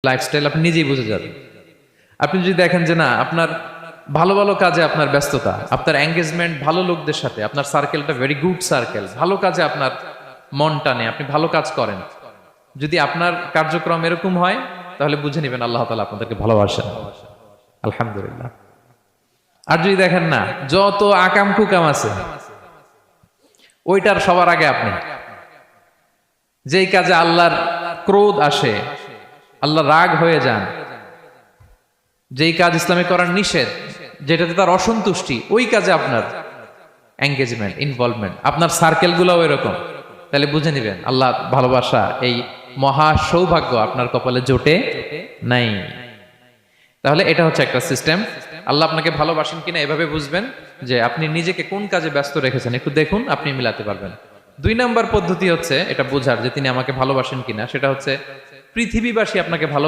Lifestyle আপনি নিজেই বুঝে যাবেন। আপনি যদি দেখেন যে না আপনার ভালো ভালো কাজে আপনার ব্যস্ততা, আপনার এঙ্গেজমেন্ট ভালো লোকদের সাথে, আপনার সার্কেলটা ভেরি গুড সার্কেল, ভালো কাজে আপনার মন টানে, আপনি ভালো কাজ করেন, যদি আপনার কার্যক্রম এরকম হয় তাহলে বুঝে নেবেন আল্লাহ তাআলা আপনাদেরকে ভালোবাসেন। আলহামদুলিল্লাহ। আর যদি দেখেন না যত আকাম কুকাম আছে ওইটার সবার আগে আপনি, যেই কাজে আল্লাহর ক্রোধ আসে, আল্লাহ রাগ হয়ে যান, যেই কাজ ইসলামে করার নিষেধ, যেটাতে তার অসন্তুষ্টি, ওই কাজে আপনার এঙ্গেজমেন্ট, ইনভলভমেন্ট, আপনার সার্কেল গুলাও এরকম, তাহলে বুঝে নিবেন আল্লাহ ভালোবাসা, এই মহা সৌভাগ্য আপনার কপালে জোটে নাই। তাহলে এটা হচ্ছে একটা সিস্টেম। আল্লাহ আপনাকে ভালোবাসেন কিনা এভাবে বুঝবেন যে আপনি নিজেকে কোন কাজে ব্যস্ত রেখেছেন, একটু দেখুন, আপনি মিলাতে পারবেন। 2 নাম্বার পদ্ধতি হচ্ছে এটা বোঝার যে তিনি আমাকে ভালোবাসেন কিনা, সেটা হচ্ছে পৃথিবীবাসী আপনাকে ভালো